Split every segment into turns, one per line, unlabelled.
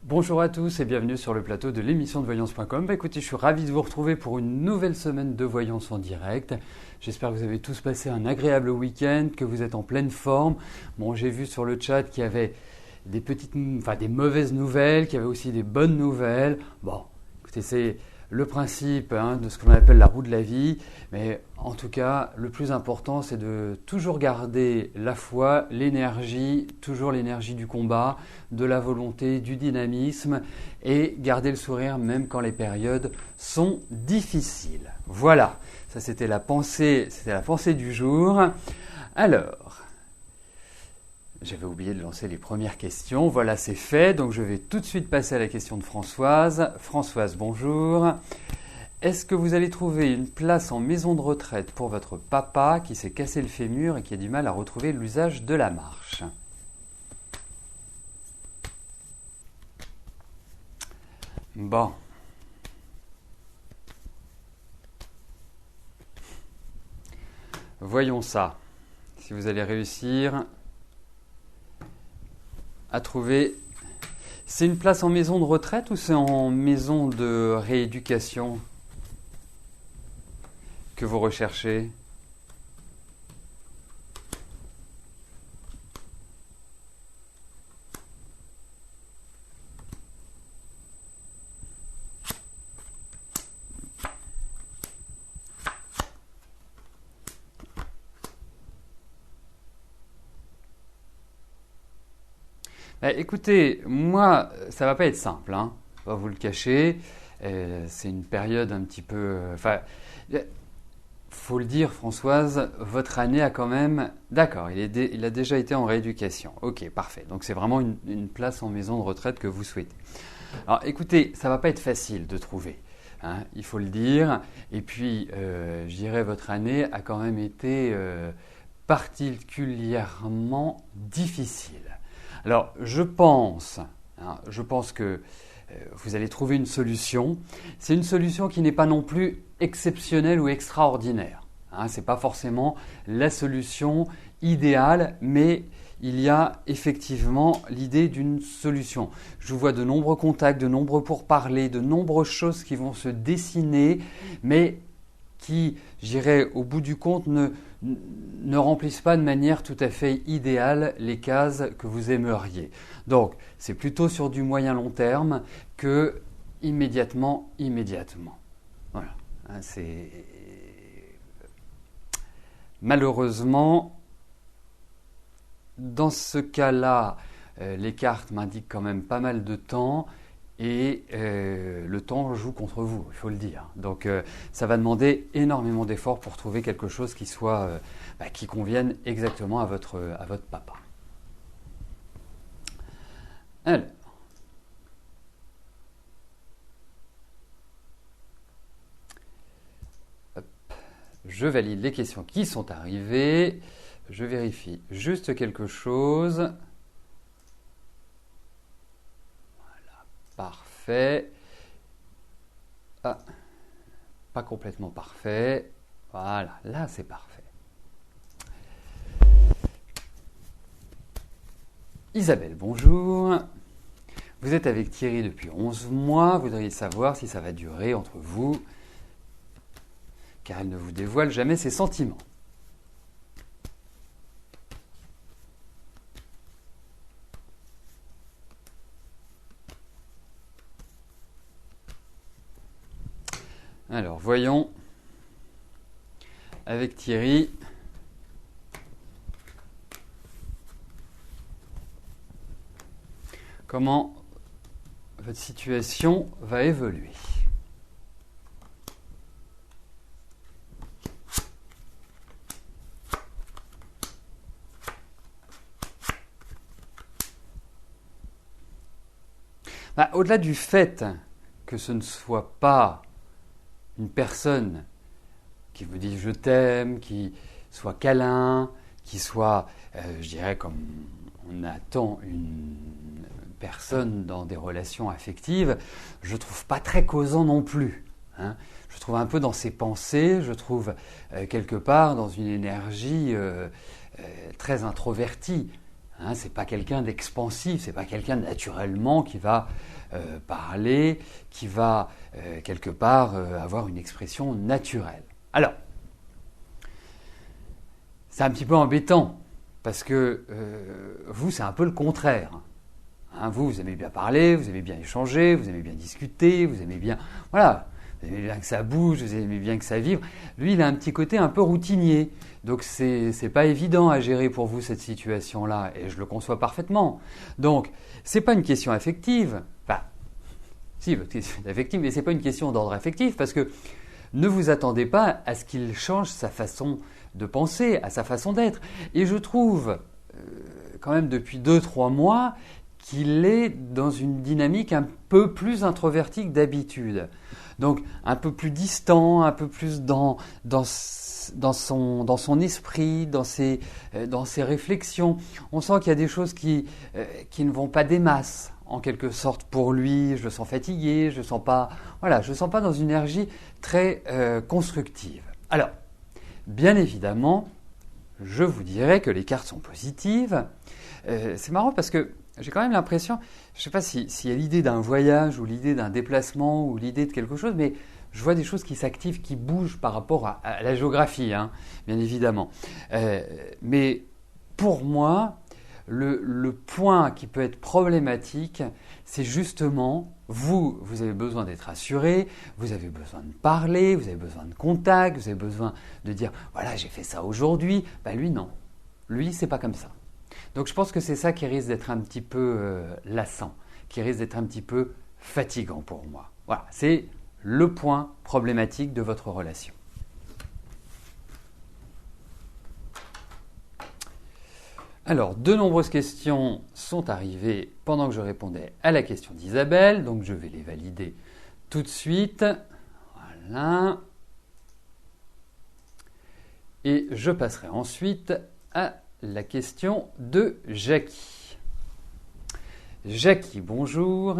Bonjour à tous et bienvenue sur le plateau de l'émission de voyance.com. Écoutez, je suis ravi de vous retrouver pour une nouvelle semaine de voyance en direct. J'espère que vous avez tous passé un agréable week-end, que vous êtes en pleine forme. Bon, j'ai vu sur le chat qu'il y avait des mauvaises nouvelles, qu'il y avait aussi des bonnes nouvelles. Bon, écoutez, c'est le principe de ce qu'on appelle la roue de la vie. Mais en tout cas, le plus important, c'est de toujours garder la foi, l'énergie, toujours l'énergie du combat, de la volonté, du dynamisme et garder le sourire même quand les périodes sont difficiles. Voilà, ça c'était la pensée du jour. Alors, j'avais oublié de lancer les premières questions. Voilà, c'est fait. Donc je vais tout de suite passer à la question de Françoise. Françoise, bonjour. Est-ce que vous allez trouver une place en maison de retraite pour votre papa qui s'est cassé le fémur et qui a du mal à retrouver l'usage de la marche ? Bon. Voyons ça. Si vous allez réussir à trouver... C'est une place en maison de retraite ou c'est en maison de rééducation que vous recherchez ? Écoutez, moi, ça va pas être simple, on va vous le cacher. C'est une période un petit peu... faut le dire, Françoise, votre année a quand même... D'accord, il a déjà été en rééducation. Ok, parfait. Donc c'est vraiment une place en maison de retraite que vous souhaitez. Alors écoutez, ça va pas être facile de trouver, il faut le dire. Et puis, je dirais, votre année a quand même été particulièrement difficile. Alors, je pense que vous allez trouver une solution. C'est une solution qui n'est pas non plus exceptionnelle ou extraordinaire. Ce n'est pas forcément la solution idéale, mais il y a effectivement l'idée d'une solution. Je vous vois de nombreux contacts, de nombreux pourparlers, de nombreuses choses qui vont se dessiner, mais qui, je dirais, au bout du compte, ne remplissent pas de manière tout à fait idéale les cases que vous aimeriez. Donc, c'est plutôt sur du moyen long terme que immédiatement. Voilà. Malheureusement, dans ce cas-là, les cartes m'indiquent quand même pas mal de temps. Et le temps joue contre vous, il faut le dire. Donc ça va demander énormément d'efforts pour trouver quelque chose qui soit qui convienne exactement à votre papa. Alors, hop, je valide les questions qui sont arrivées. Je vérifie juste quelque chose. Parfait. Ah, pas complètement parfait. Voilà, là c'est parfait. Isabelle, bonjour. Vous êtes avec Thierry depuis 11 mois. Vous voudriez savoir si ça va durer entre vous, car elle ne vous dévoile jamais ses sentiments. Alors, voyons avec Thierry. Comment votre situation va évoluer. Au-delà du fait que ce ne soit pas une personne qui vous dit « je t'aime », qui soit câlin, qui soit, je dirais, comme on attend une personne dans des relations affectives, je ne trouve pas très causant non plus. Je trouve un peu dans ses pensées, je trouve quelque part dans une énergie très introvertie. C'est pas quelqu'un d'expansif, c'est pas quelqu'un naturellement qui va parler, qui va quelque part avoir une expression naturelle. Alors, c'est un petit peu embêtant, parce que vous, c'est un peu le contraire. Hein, vous aimez bien parler, vous aimez bien échanger, vous aimez bien discuter, vous aimez bien... Voilà, vous aimez bien que ça bouge, vous aimez bien que ça vibre. Lui, il a un petit côté un peu routinier. Donc, c'est pas évident à gérer pour vous cette situation-là, et je le conçois parfaitement. Donc, c'est pas une question affective. Enfin, si, votre question est affective, mais c'est pas une question d'ordre affectif, parce que ne vous attendez pas à ce qu'il change sa façon de penser, à sa façon d'être. Et je trouve, quand même depuis 2-3 mois, qu'il est dans une dynamique un peu plus introvertie que d'habitude. Donc un peu plus distant, un peu plus dans son esprit, dans ses réflexions. On sent qu'il y a des choses qui ne vont pas des masses, en quelque sorte, pour lui. Je le sens fatigué, je le sens pas dans une énergie très constructive. Alors, bien évidemment, je vous dirais que les cartes sont positives. C'est marrant parce que j'ai quand même l'impression, je ne sais pas s'il y a l'idée d'un voyage ou l'idée d'un déplacement ou l'idée de quelque chose, mais je vois des choses qui s'activent, qui bougent par rapport à la géographie, hein, bien évidemment. Mais pour moi, le point qui peut être problématique, c'est justement, vous avez besoin d'être assuré, vous avez besoin de parler, vous avez besoin de contact, vous avez besoin de dire « voilà, j'ai fait ça aujourd'hui ». Ben lui, non. Lui, c'est pas comme ça. Donc je pense que c'est ça qui risque d'être un petit peu lassant, qui risque d'être un petit peu fatigant pour moi. Voilà, c'est le point problématique de votre relation. Alors, de nombreuses questions sont arrivées pendant que je répondais à la question d'Isabelle, donc je vais les valider tout de suite. Voilà. Et je passerai ensuite à la question de Jackie. Jackie, bonjour.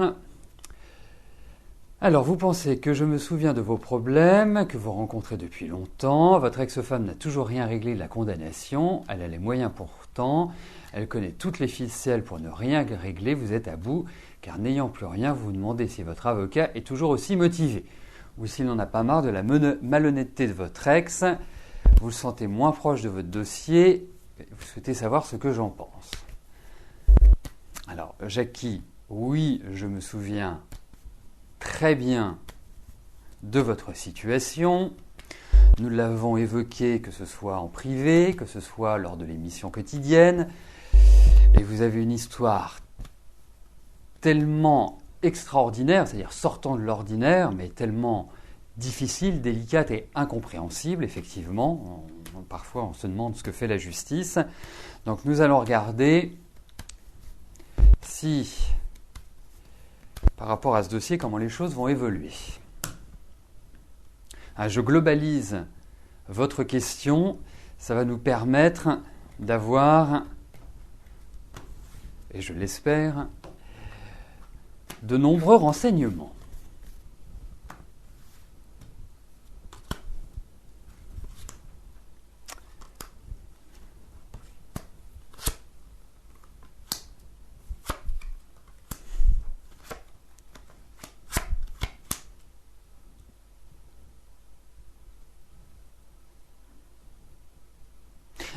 Alors, vous pensez que je me souviens de vos problèmes que vous rencontrez depuis longtemps. Votre ex-femme n'a toujours rien réglé de la condamnation. Elle a les moyens pourtant. Elle connaît toutes les ficelles pour ne rien régler. Vous êtes à bout, car n'ayant plus rien, vous vous demandez si votre avocat est toujours aussi motivé. Ou s'il n'en a pas marre de la malhonnêteté de votre ex. Vous le sentez moins proche de votre dossier. Vous souhaitez savoir ce que j'en pense. Alors, Jackie, oui, je me souviens très bien de votre situation. Nous l'avons évoqué, que ce soit en privé, que ce soit lors de l'émission quotidienne. Et vous avez une histoire tellement extraordinaire, c'est-à-dire sortant de l'ordinaire, mais tellement difficile, délicate et incompréhensible, effectivement. Parfois, on se demande ce que fait la justice. Donc, nous allons regarder si, par rapport à ce dossier, comment les choses vont évoluer. Je globalise votre question. Ça va nous permettre d'avoir, et je l'espère, de nombreux renseignements.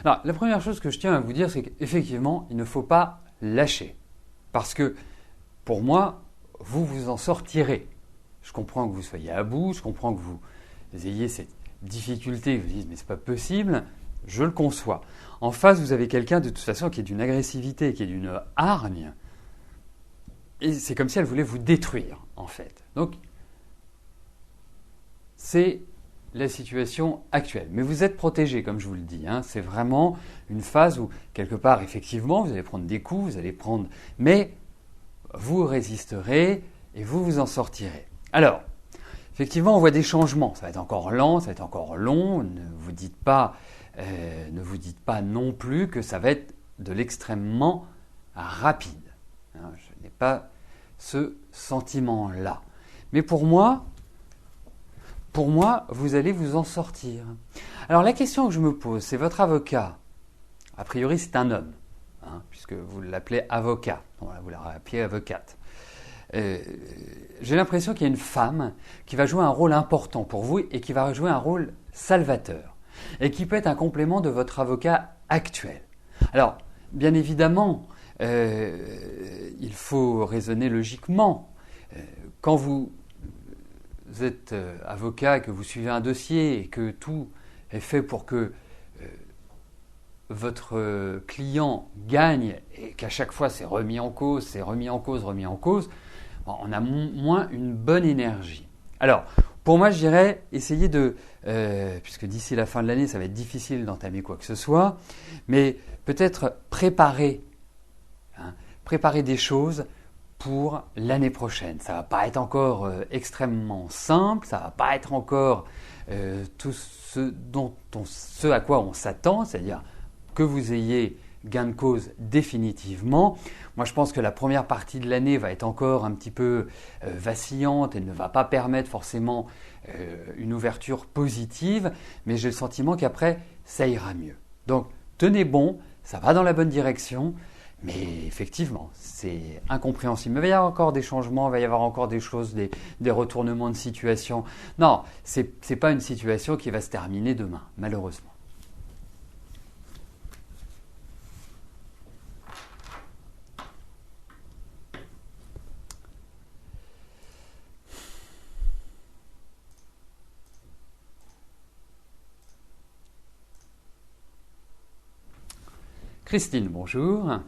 Alors, la première chose que je tiens à vous dire, c'est qu'effectivement, il ne faut pas lâcher. Parce que, pour moi, vous vous en sortirez. Je comprends que vous soyez à bout, je comprends que vous ayez cette difficulté, que vous dites, mais c'est pas possible, je le conçois. En face, vous avez quelqu'un, de toute façon, qui est d'une agressivité, qui est d'une hargne. Et c'est comme si elle voulait vous détruire, en fait. Donc, c'est la situation actuelle. Mais vous êtes protégé, comme je vous le dis. Hein. C'est vraiment une phase où, quelque part, effectivement, vous allez prendre des coups, vous allez prendre... Mais vous résisterez et vous vous en sortirez. Alors, effectivement, on voit des changements. Ça va être encore lent, ça va être encore long. Ne vous dites pas non plus que ça va être de l'extrêmement rapide. Hein, je n'ai pas ce sentiment-là. Mais pour moi, vous allez vous en sortir. Alors la question que je me pose, c'est votre avocat. A priori, c'est un homme, hein, puisque vous l'appelez avocat. Voilà, vous l'appelez avocate. j'ai l'impression qu'il y a une femme qui va jouer un rôle important pour vous et qui va jouer un rôle salvateur et qui peut être un complément de votre avocat actuel. Alors, bien évidemment, il faut raisonner logiquement. Quand vous êtes avocat, que vous suivez un dossier et que tout est fait pour que votre client gagne et qu'à chaque fois c'est remis en cause, on a moins une bonne énergie. Alors, pour moi, je dirais essayer puisque d'ici la fin de l'année, ça va être difficile d'entamer quoi que ce soit, mais peut-être préparer des choses pour l'année prochaine. Ça ne va pas être encore extrêmement simple, ça ne va pas être encore tout ce à quoi on s'attend, c'est-à-dire que vous ayez gain de cause définitivement. Moi, je pense que la première partie de l'année va être encore un petit peu vacillante et ne va pas permettre forcément une ouverture positive, mais j'ai le sentiment qu'après, ça ira mieux. Donc, tenez bon, ça va dans la bonne direction, mais effectivement, c'est incompréhensible. Mais il va y avoir encore des changements, il va y avoir encore des choses, des retournements de situation. Non, ce n'est pas une situation qui va se terminer demain, malheureusement. Christine, bonjour.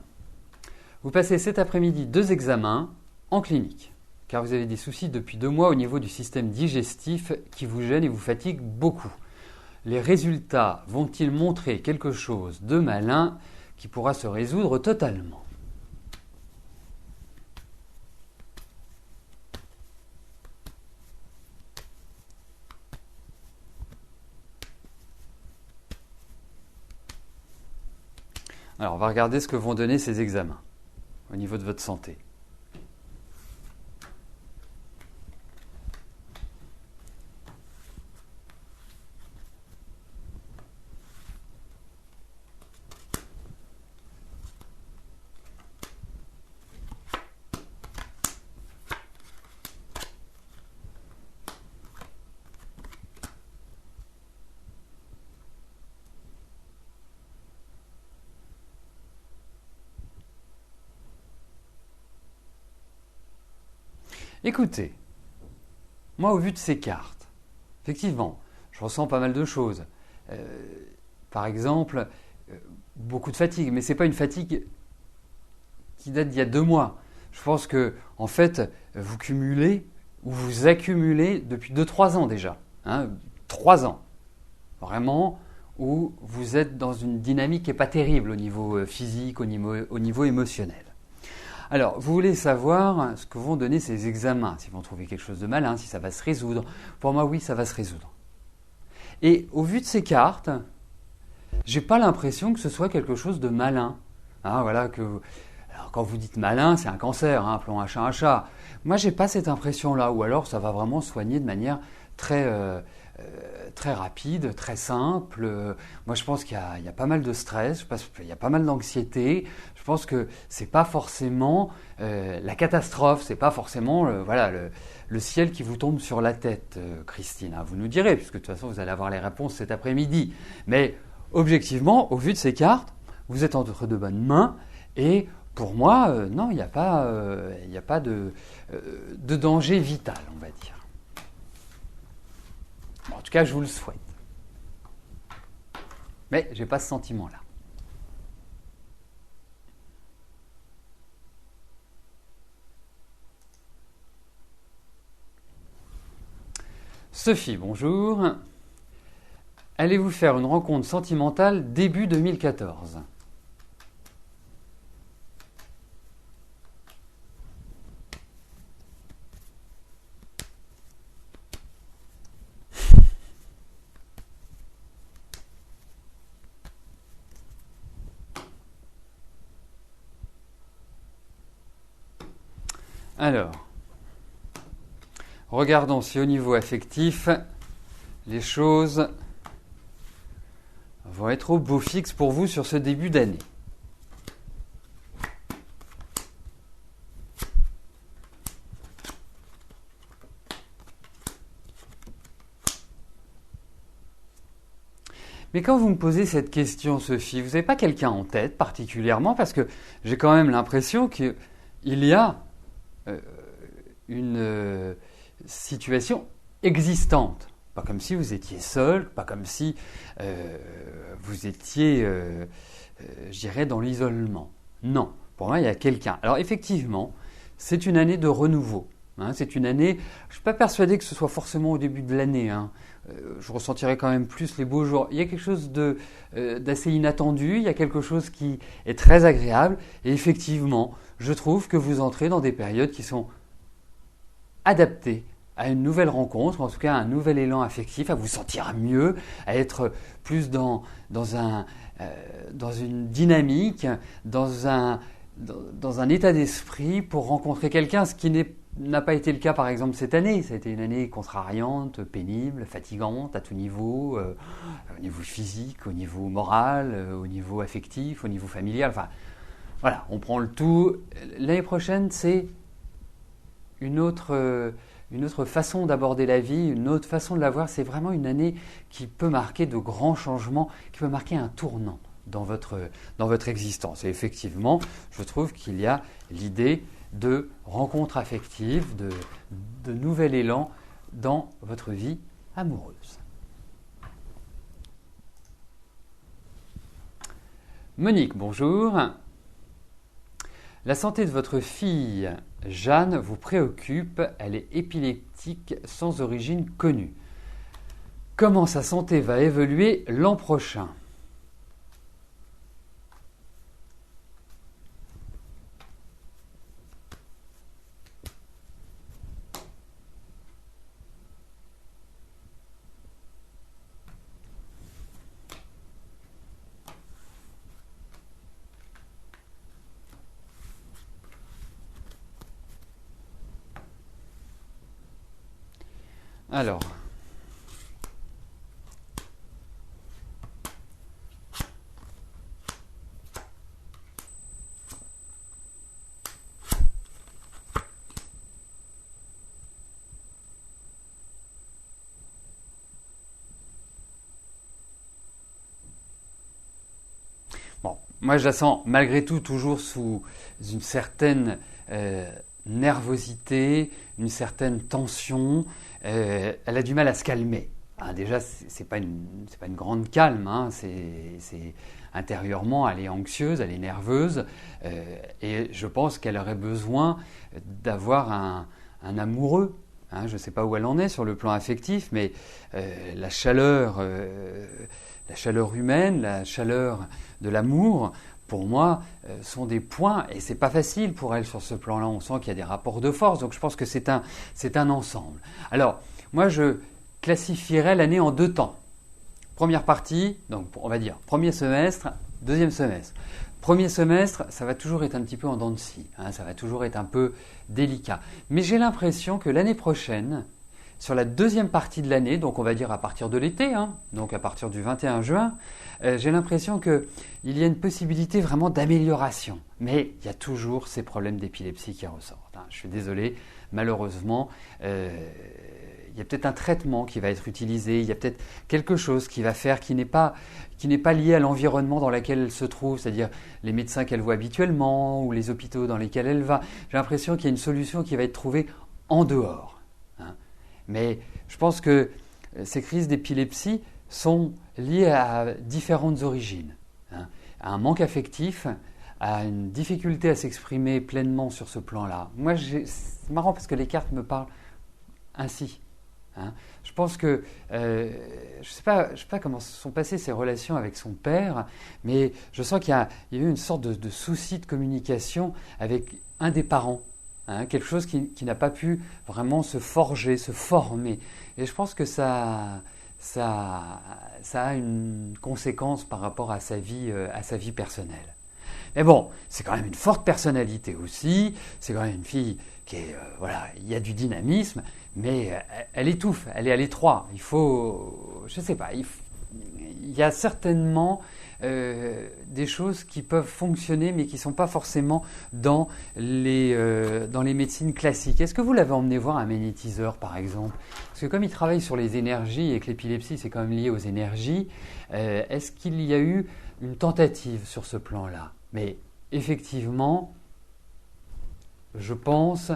Vous passez cet après-midi 2 examens en clinique, car vous avez des soucis depuis 2 mois au niveau du système digestif qui vous gêne et vous fatigue beaucoup. Les résultats vont-ils montrer quelque chose de malin qui pourra se résoudre totalement ? Alors, on va regarder ce que vont donner ces examens au niveau de votre santé. Écoutez, moi au vu de ces cartes, effectivement, je ressens pas mal de choses. Par exemple, beaucoup de fatigue, mais ce n'est pas une fatigue qui date d'il y a 2 mois. Je pense que, en fait, vous cumulez ou vous accumulez depuis 2-3 ans déjà. 3 ans, vraiment, où vous êtes dans une dynamique qui n'est pas terrible au niveau physique, au niveau émotionnel. Alors, vous voulez savoir ce que vont donner ces examens, s'ils vont trouver quelque chose de malin, si ça va se résoudre. Pour moi, oui, ça va se résoudre. Et au vu de ces cartes, j'ai pas l'impression que ce soit quelque chose de malin. Alors, quand vous dites malin, c'est un cancer, appelons un chat un chat. Moi, j'ai pas cette impression-là, ou alors ça va vraiment soigner de manière très rapide, très simple. Moi, je pense qu'il y a pas mal de stress, je pense qu'il y a pas mal d'anxiété. Je pense que c'est pas forcément la catastrophe, c'est pas forcément le ciel qui vous tombe sur la tête, Christine. Vous nous direz, puisque de toute façon, vous allez avoir les réponses cet après-midi. Mais objectivement, au vu de ces cartes, vous êtes entre de bonnes mains et pour moi, non, il n'y a pas de danger vital, on va dire. En tout cas, je vous le souhaite. Mais je n'ai pas ce sentiment-là. Sophie, bonjour. Allez-vous faire une rencontre sentimentale début 2014 ? Alors, regardons si au niveau affectif, les choses vont être au beau fixe pour vous sur ce début d'année. Mais quand vous me posez cette question, Sophie, vous n'avez pas quelqu'un en tête particulièrement? Parce que j'ai quand même l'impression qu'il y a une situation existante. Pas comme si vous étiez seul, pas comme si vous étiez, je dirais, dans l'isolement. Non, pour moi, il y a quelqu'un. Alors effectivement, c'est une année de renouveau. C'est une année, je ne suis pas persuadé que ce soit forcément au début de l'année. Je ressentirai quand même plus les beaux jours. Il y a quelque chose d'assez inattendu, il y a quelque chose qui est très agréable. Et effectivement, je trouve que vous entrez dans des périodes qui sont adaptées à une nouvelle rencontre, en tout cas à un nouvel élan affectif, à vous sentir mieux, à être plus dans une dynamique, dans un état d'esprit pour rencontrer quelqu'un, ce qui n'a pas été le cas par exemple cette année. Ça a été une année contrariante, pénible, fatigante à tout niveau, au niveau physique, au niveau moral, au niveau affectif, au niveau familial. Enfin, voilà, on prend le tout. L'année prochaine, c'est une autre façon d'aborder la vie, une autre façon de la voir. C'est vraiment une année qui peut marquer de grands changements, qui peut marquer un tournant dans votre existence. Et effectivement, je trouve qu'il y a l'idée de rencontre affective, de nouvel élan dans votre vie amoureuse. Monique, bonjour. La santé de votre fille Jeanne vous préoccupe, elle est épileptique sans origine connue. Comment sa santé va évoluer l'an prochain ? Alors, bon, moi je la sens malgré tout toujours sous une certaine nervosité, une certaine tension. Elle a du mal à se calmer. Déjà, c'est pas une grande calme. C'est intérieurement, elle est anxieuse, elle est nerveuse, et je pense qu'elle aurait besoin d'avoir un amoureux. Je ne sais pas où elle en est sur le plan affectif, mais la chaleur humaine, la chaleur de l'amour, pour moi, sont des points, et c'est pas facile pour elle sur ce plan-là. On sent qu'il y a des rapports de force, donc je pense que c'est un ensemble. Alors, moi, je classifierais l'année en 2 temps. Première partie, donc on va dire premier semestre, deuxième semestre. Premier semestre, ça va toujours être un petit peu en dents de scie, ça va toujours être un peu délicat. Mais j'ai l'impression que l'année prochaine, sur la deuxième partie de l'année, donc on va dire à partir de l'été, donc à partir du 21 juin, j'ai l'impression qu'il y a une possibilité vraiment d'amélioration. Mais il y a toujours ces problèmes d'épilepsie qui ressortent. Je suis désolé, malheureusement, il y a peut-être un traitement qui va être utilisé, il y a peut-être quelque chose qui va faire qui n'est pas lié à l'environnement dans lequel elle se trouve, c'est-à-dire les médecins qu'elle voit habituellement ou les hôpitaux dans lesquels elle va. J'ai l'impression qu'il y a une solution qui va être trouvée en dehors. Mais je pense que ces crises d'épilepsie sont liées à différentes origines. À un manque affectif, à une difficulté à s'exprimer pleinement sur ce plan-là. Moi, c'est marrant parce que les cartes me parlent ainsi. Je pense que, je sais pas comment se sont passées ses relations avec son père, mais je sens qu'il y a eu une sorte de souci de communication avec un des parents. Quelque chose qui n'a pas pu vraiment se forger, se former. Et je pense que ça a une conséquence par rapport à sa vie personnelle. Mais bon, c'est quand même une forte personnalité aussi, c'est quand même une fille qui est, il y a du dynamisme, mais elle étouffe, elle est à l'étroit. Il faut, je sais pas, il y a certainement des choses qui peuvent fonctionner mais qui ne sont pas forcément dans les médecines classiques. Est-ce que vous l'avez emmené voir un magnétiseur par exemple? parce que comme il travaille sur les énergies et que l'épilepsie c'est quand même lié aux énergies, est-ce qu'il y a eu une tentative sur ce plan-là? Mais effectivement, je pense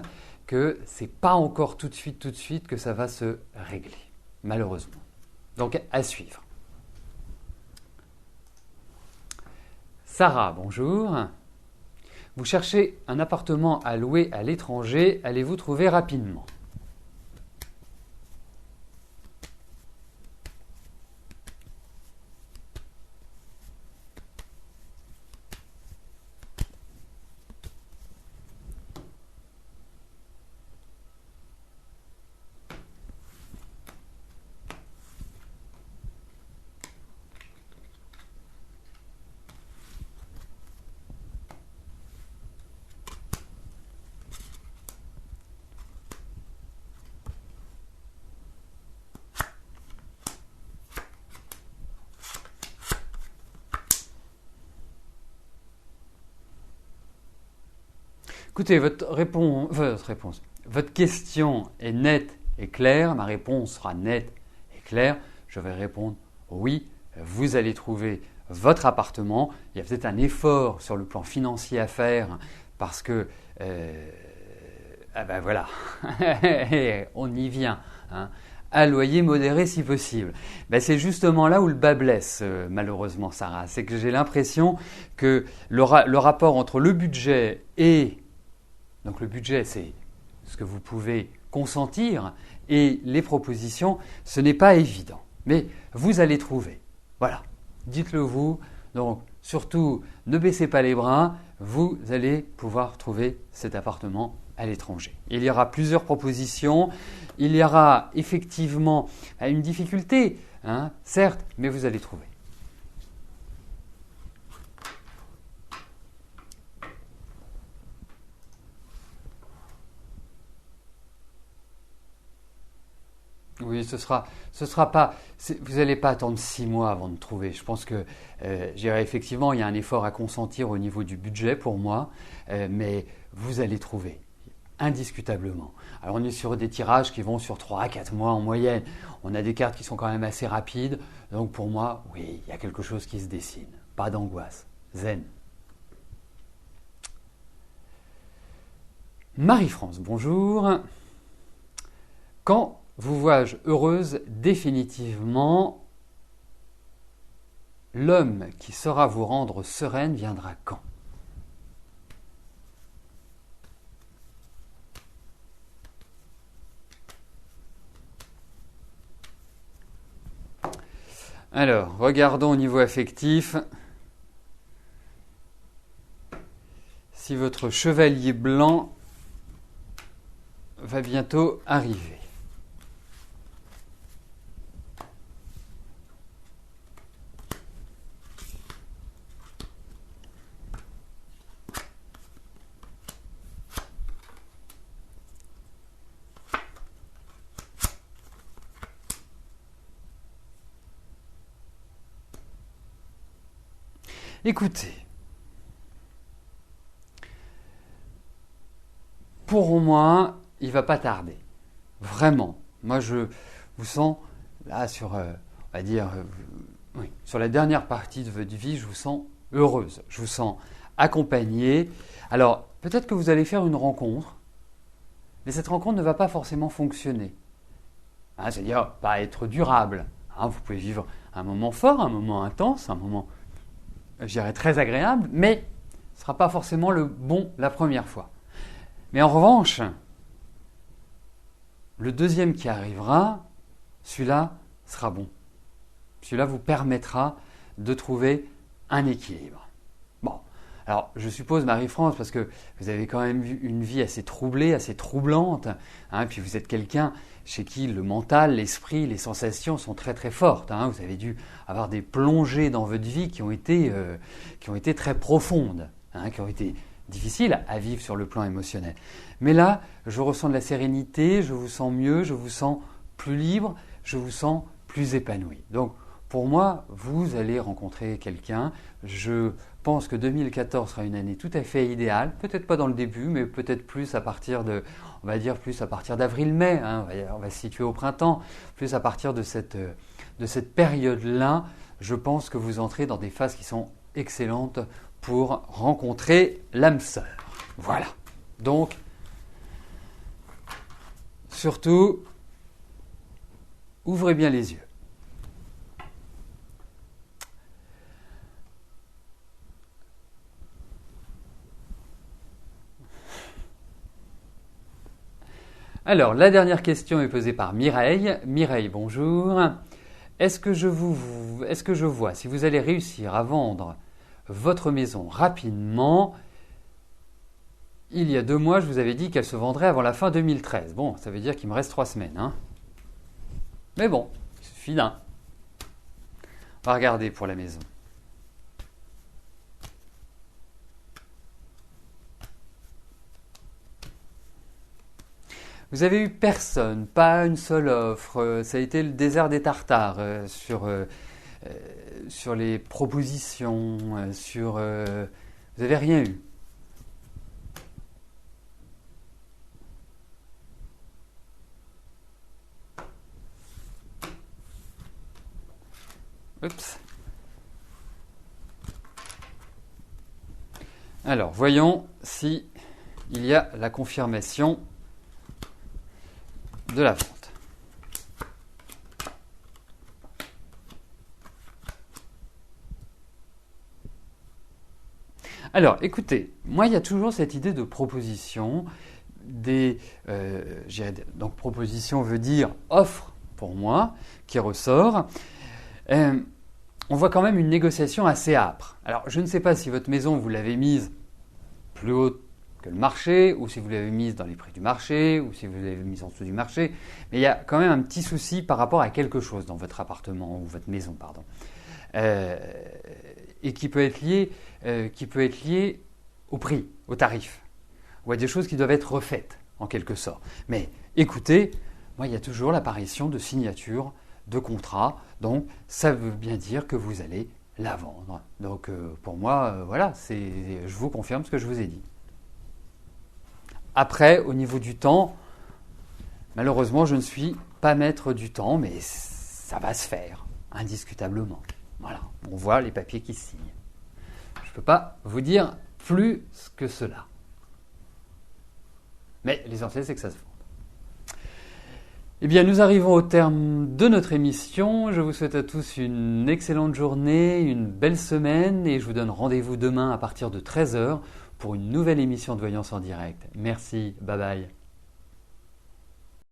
que c'est pas encore tout de suite que ça va se régler, malheureusement. Donc à suivre. Sarah, bonjour. Vous cherchez un appartement à louer à l'étranger, allez-vous trouver rapidement? Écoutez, votre question est nette et claire, ma réponse sera nette et claire. Je vais répondre oui, vous allez trouver votre appartement. Il y a peut-être un effort sur le plan financier à faire parce que, voilà, on y vient. Hein. À loyer modéré si possible. C'est justement là où le bas blesse, malheureusement, Sarah. C'est que j'ai l'impression que le rapport entre le budget et... Donc le budget, c'est ce que vous pouvez consentir et les propositions, ce n'est pas évident. Mais vous allez trouver. Voilà, dites-le vous. Donc surtout, ne baissez pas les bras. Vous allez pouvoir trouver cet appartement à l'étranger. Il y aura plusieurs propositions. Il y aura effectivement une difficulté, certes, mais vous allez trouver. Oui, ce sera pas. Vous n'allez pas attendre 6 mois avant de trouver. Je pense que, effectivement, il y a un effort à consentir au niveau du budget pour moi, mais vous allez trouver, indiscutablement. Alors, on est sur des tirages qui vont sur 3 à 4 mois en moyenne. On a des cartes qui sont quand même assez rapides. Donc, pour moi, oui, il y a quelque chose qui se dessine. Pas d'angoisse. Zen. Marie-France, bonjour. Quand vous vois-je heureuse définitivement? L'homme qui saura vous rendre sereine viendra quand? Alors, regardons au niveau affectif. Si votre chevalier blanc va bientôt arriver. Écoutez, pour moi, il ne va pas tarder. Vraiment. Moi, je vous sens là sur, on va dire, sur la dernière partie de votre vie, je vous sens heureuse. Je vous sens accompagnée. Alors, peut-être que vous allez faire une rencontre, mais cette rencontre ne va pas forcément fonctionner. C'est-à-dire, pas être durable. Vous pouvez vivre un moment fort, un moment intense, un moment... je dirais très agréable, mais ce ne sera pas forcément le bon la première fois. Mais en revanche, le deuxième qui arrivera, celui-là sera bon. Celui-là vous permettra de trouver un équilibre. Bon, alors je suppose Marie-France, parce que vous avez quand même eu une vie assez troublée, assez troublante, puis vous êtes quelqu'un chez qui le mental, l'esprit, les sensations sont très très fortes. Vous avez dû avoir des plongées dans votre vie qui ont été très profondes, qui ont été difficiles à vivre sur le plan émotionnel. Mais là, je ressens de la sérénité, je vous sens mieux, je vous sens plus libre, je vous sens plus épanoui. Donc, pour moi, vous allez rencontrer quelqu'un. Je pense que 2014 sera une année tout à fait idéale, peut-être pas dans le début, mais peut-être plus à partir de, on va dire plus à partir d'avril-mai, hein, on va se situer au printemps, plus à partir de cette période-là, je pense que vous entrez dans des phases qui sont excellentes pour rencontrer l'âme sœur. Voilà. Donc, surtout, ouvrez bien les yeux. Alors, la dernière question est posée par Mireille. Mireille, bonjour. Est-ce que je vois, si vous allez réussir à vendre votre maison rapidement, il y a 2 mois, je vous avais dit qu'elle se vendrait avant la fin 2013. Bon, ça veut dire qu'il me reste 3 semaines. Hein. Mais bon, il suffit d'un. On va regarder pour la maison. Vous avez eu personne, pas une seule offre. Ça a été le désert des Tartares sur les propositions. Vous n'avez rien eu. Oups. Alors, voyons si il y a la confirmation de la vente. Alors, écoutez, moi, il y a toujours cette idée de proposition. Donc, proposition veut dire offre pour moi, qui ressort. On voit quand même une négociation assez âpre. Alors, je ne sais pas si votre maison, vous l'avez mise plus haute que le marché, ou si vous l'avez mise dans les prix du marché, ou si vous l'avez mise en dessous du marché. Mais il y a quand même un petit souci par rapport à quelque chose dans votre appartement, ou votre maison, pardon. Et qui peut être lié au prix, au tarif, ou à des choses qui doivent être refaites, en quelque sorte. Mais écoutez, moi, il y a toujours l'apparition de signatures, de contrats, donc ça veut bien dire que vous allez la vendre. Donc pour moi, voilà, je vous confirme ce que je vous ai dit. Après, au niveau du temps, malheureusement, je ne suis pas maître du temps, mais ça va se faire, indiscutablement. Voilà, on voit les papiers qui signent. Je ne peux pas vous dire plus que cela. Mais l'essentiel, c'est que ça se vende. Eh bien, nous arrivons au terme de notre émission. Je vous souhaite à tous une excellente journée, une belle semaine, et je vous donne rendez-vous demain à partir de 13h pour une nouvelle émission de Voyance en direct. Merci, bye bye.